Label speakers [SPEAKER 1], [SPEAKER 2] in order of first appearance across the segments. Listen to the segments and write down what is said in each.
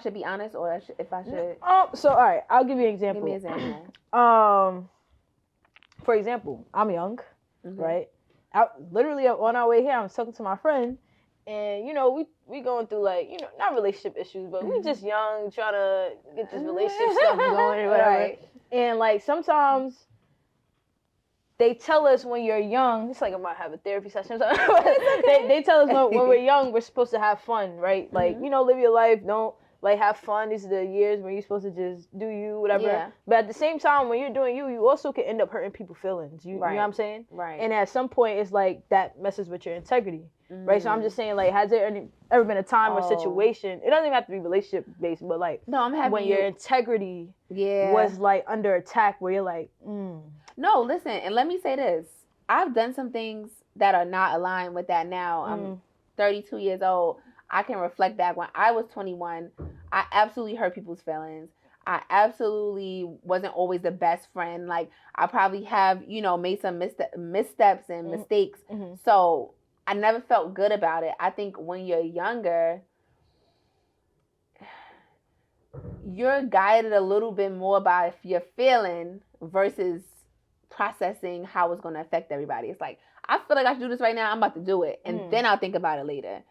[SPEAKER 1] should be honest or if I should.
[SPEAKER 2] So all right, I'll give you an example.
[SPEAKER 1] Give me an example.
[SPEAKER 2] For example, I'm young, right? Literally on our way here, I was talking to my friend, and we going through like not relationship issues, but we just young, trying to get this relationship stuff going or whatever. Right. And like sometimes they tell us when you're young, it's like I might have a therapy session. They tell us when we're young, we're supposed to have fun, right? Like live your life, don't. Like, have fun. These are the years when you're supposed to just do you, whatever. Yeah. But at the same time, when you're doing you also can end up hurting people's feelings. You know what I'm saying?
[SPEAKER 1] Right.
[SPEAKER 2] And at some point, it's like that messes with your integrity, right? So I'm just saying, like, has there ever been a time or situation? It doesn't even have to be relationship based, but like,
[SPEAKER 1] no, I'm happy
[SPEAKER 2] when your integrity was like under attack, where you're like,
[SPEAKER 1] No, listen, and let me say this: I've done some things that are not aligned with that now. I'm 32 years old. I can reflect back when I was 21. I absolutely hurt people's feelings. I absolutely wasn't always the best friend. Like, I probably have, made some missteps and mistakes. So I never felt good about it. I think when you're younger, you're guided a little bit more by your feeling versus processing how it's going to affect everybody. It's like, I feel like I should do this right now. I'm about to do it. And then I'll think about it later.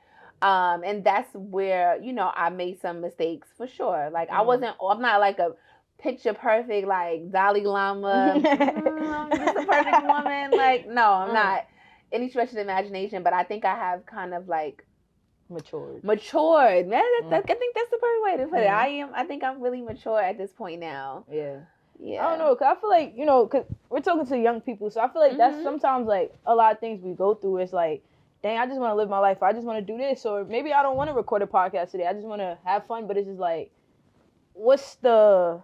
[SPEAKER 1] And that's where, I made some mistakes for sure. Like, I'm not like a picture perfect, like Dalai Lama. I'm just a perfect woman. Like, no, I'm not any stretch of the imagination, but I think I have kind of like
[SPEAKER 2] matured.
[SPEAKER 1] Man, I think that's the perfect way to put it. I think I'm really mature at this point now.
[SPEAKER 2] Yeah. I don't know, cause I feel like, cause we're talking to young people, so I feel like that's sometimes like a lot of things we go through. It's like, dang, I just want to live my life. I just want to do this. Or maybe I don't want to record a podcast today. I just want to have fun. But it's just like, what's going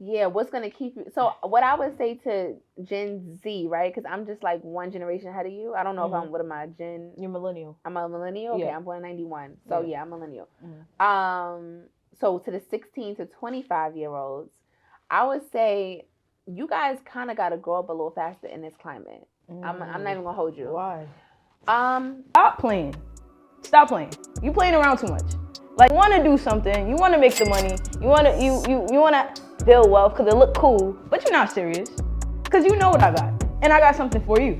[SPEAKER 1] to keep you? So what I would say to Gen Z, right? Because I'm just like one generation ahead of you. I don't know if what am I, Gen?
[SPEAKER 2] You're millennial.
[SPEAKER 1] I'm a millennial? Okay, I'm born in 91. So I'm millennial. So to the 16 to 25-year-olds, I would say you guys kind of got to grow up a little faster in this climate. I'm not even going to hold you.
[SPEAKER 2] Why? Stop playing. You playing around too much. Like, you want to do something. You want to make the money. You want to build wealth because it look cool. But you're not serious. Because you know what I got. And I got something for you.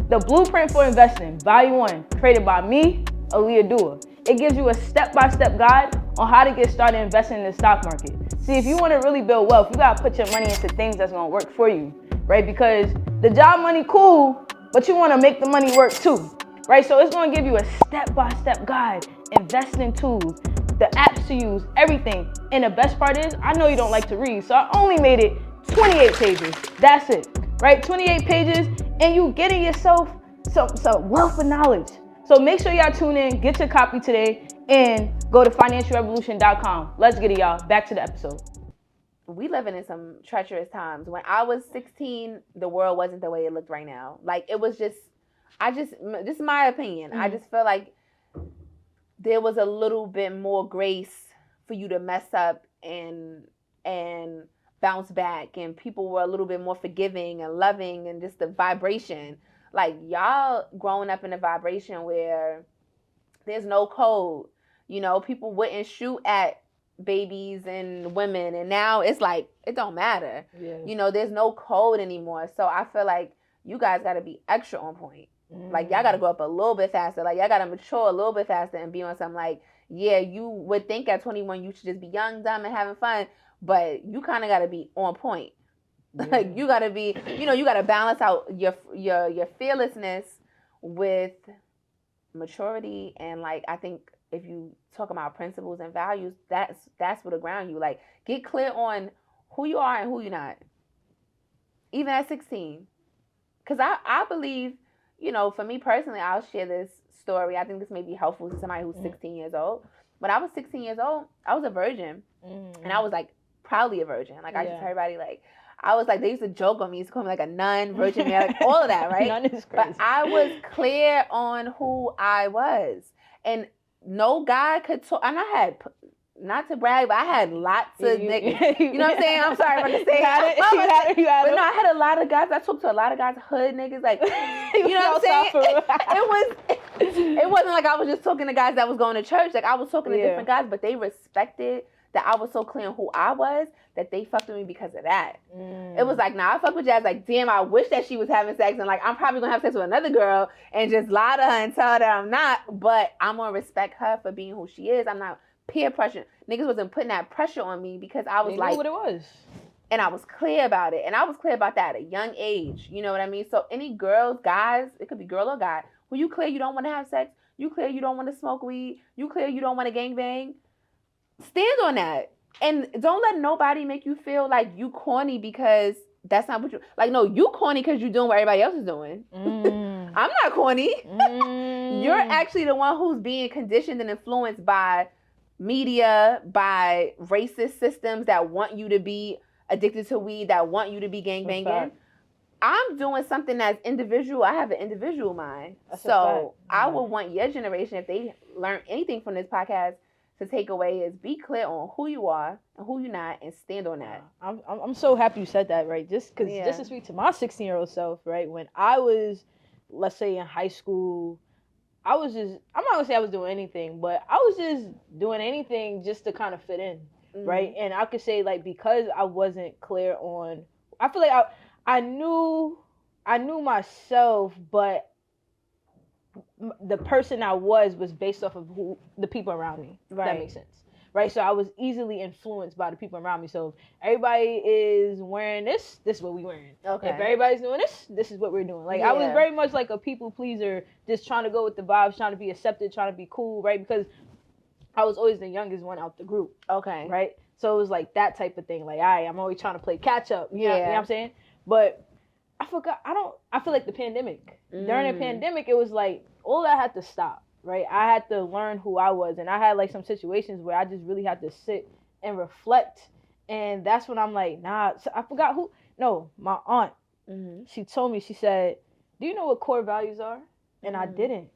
[SPEAKER 2] The Blueprint for Investing, Volume 1, created by me, Aaliyah Dua. It gives you a step-by-step guide on how to get started investing in the stock market. See, if you want to really build wealth, you got to put your money into things that's going to work for you, right? Because the job money cool, but you want to make the money work too, right? So it's going to give you a step-by-step guide, investing tools, the apps to use, everything. And the best part is, I know you don't like to read, so I only made it 28 pages. That's it, right? 28 pages, and you getting yourself some wealth of knowledge. So make sure y'all tune in, get your copy today, and go to financialrevolutionn.com. Let's get it, y'all. Back to the episode.
[SPEAKER 1] We living in some treacherous times. When I was 16, the world wasn't the way it looked right now. Like, it was just, this is my opinion. I just feel like there was a little bit more grace for you to mess up and bounce back. And people were a little bit more forgiving and loving, and just the vibration. Like, y'all growing up in a vibration where there's no code. People wouldn't shoot at babies and women, and now it's like, it don't matter. Yeah. There's no code anymore. So I feel like you guys got to be extra on point. Like, y'all got to grow up a little bit faster. Like, y'all got to mature a little bit faster and be on something like, you would think at 21 you should just be young, dumb, and having fun, but you kind of got to be on point. Yeah. Like, you got to be, you got to balance out your fearlessness with maturity. And like, I think if you talk about principles and values, that's what'll ground you. Like, get clear on who you are and who you're not, even at 16. Because I believe, for me personally, I'll share this story. I think this may be helpful to somebody who's 16 years old. When I was 16 years old, I was a virgin. And I was like proudly a virgin. Like, I just tell everybody, like, I was like, they used to joke on me. Used to call me like a nun, virgin male, like all of that, right?
[SPEAKER 2] Nun is crazy.
[SPEAKER 1] But I was clear on who I was. And no guy could talk. And I had not to brag, but I had lots of niggas. You know what I'm saying? I'm sorry about to say
[SPEAKER 2] you had
[SPEAKER 1] but no, I had a lot of guys. I talked to a lot of guys, hood niggas, like, you know what I'm saying? It wasn't like I was just talking to guys that was going to church. Like, I was talking to different guys, but they respected that I was so clear on who I was that they fucked with me because of that. It was like, nah, I fuck with Jazz. Like, damn, I wish that she was having sex. And like, I'm probably going to have sex with another girl and just lie to her and tell her that I'm not. But I'm going to respect her for being who she is. I'm not peer pressure. Niggas wasn't putting that pressure on me because I was
[SPEAKER 2] like, what it was.
[SPEAKER 1] And I was clear about it. And I was clear about that at a young age. You know what I mean? So any girls, guys, it could be girl or guy, when you clear you don't want to have sex, you clear you don't want to smoke weed, you clear you don't want to gangbang, stand on that. And don't let nobody make you feel like you corny because that's not what you... Like, no, you corny because you're doing what everybody else is doing. I'm not corny. You're actually the one who's being conditioned and influenced by media, by racist systems that want you to be addicted to weed, that want you to be gangbanging. I'm doing something that's individual. I have an individual mind. So I would want your generation, if they learn anything from this podcast, to take away is be clear on who you are and who you're not and stand on that.
[SPEAKER 2] I'm so happy you said that, right? Just because, just to speak to my 16-year-old self, right? When I was, let's say, in high school, I'm not going to say I was doing anything, but I was just doing anything just to kind of fit in, right? And I could say, like, because I wasn't clear on, I feel like I knew myself, but the person I was based off of the people around me. If that makes sense, right? So I was easily influenced by the people around me. So if everybody is wearing this is what we wearing. Okay. If everybody's doing this is what we're doing. Like, I was very much like a people pleaser, just trying to go with the vibes, trying to be accepted, trying to be cool, right? Because I was always the youngest one out the group. Okay. Right? So it was like that type of thing. Like, I'm always trying to play catch up. You know what I'm saying? But I forgot, I feel like the pandemic. During the pandemic, it was like, all that had to stop, right? I had to learn who I was. And I had like some situations where I just really had to sit and reflect. And that's when I'm like, nah, so I forgot my aunt, she told me, she said, do you know what core values are? And I didn't.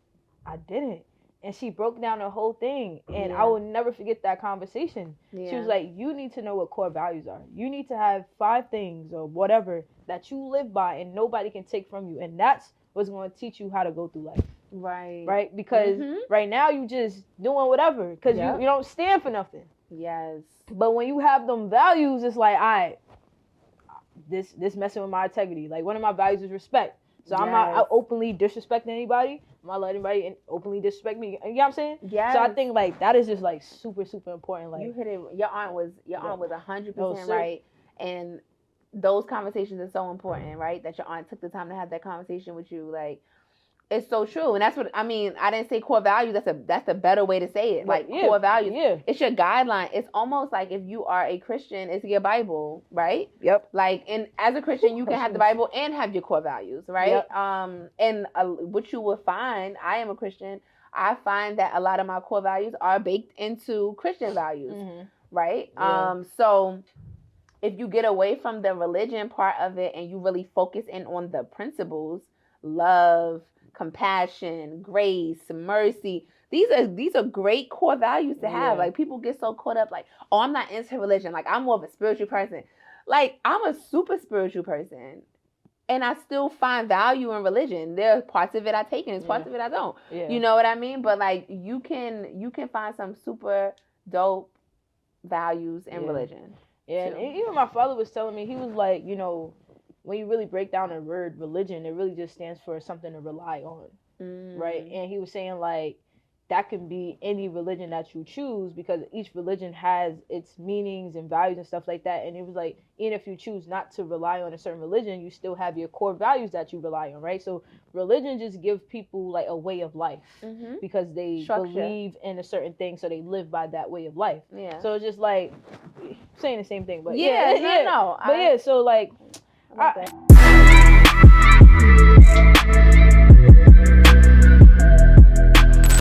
[SPEAKER 2] And she broke down the whole thing. And I will never forget that conversation. She was like, you need to know what core values are. You need to have 5 things or whatever that you live by and nobody can take from you. And that's what's going to teach you how to go through life. Right? Because right now you just doing whatever because you don't stand for nothing. Yes. But when you have them values, it's like, all right, this messing with my integrity. Like, one of my values is respect. So I'm not openly disrespecting anybody. I'm not letting anybody openly disrespect me. You know what I'm saying? Yeah. So I think like that is just like super, super important. Like, you hit it. Your aunt was 100% right. And those conversations are so important, right? That your aunt took the time to have that conversation with you. Like, it's so true. And that's what I mean. I didn't say core values. That's a better way to say it. Like, core values. Yeah. It's your guideline. It's almost like if you are a Christian, it's your Bible, right? Yep. Like, and as a Christian, you can have the Bible and have your core values, right? Yep. And what you will find, I am a Christian, I find that a lot of my core values are baked into Christian values, right? Yeah. So if you get away from the religion part of it and you really focus in on the principles, love, compassion, grace, mercy. These are great core values to have. Like, people get so caught up like, oh, I'm not into religion. Like, I'm more of a spiritual person. Like, I'm a super spiritual person. And I still find value in religion. There are parts of it I take and there's parts of it I don't. Yeah. You know what I mean? But like, you can find some super dope values in religion. Yeah, too. And even my father was telling me, he was like, you know, when you really break down the word religion, it really just stands for something to rely on, right? And he was saying, like, that can be any religion that you choose because each religion has its meanings and values and stuff like that. And it was like, even if you choose not to rely on a certain religion, you still have your core values that you rely on, right? So religion just gives people, like, a way of life because they believe in a certain thing, so they live by that way of life. Yeah. So it's just, like, saying the same thing, but no. But so, like...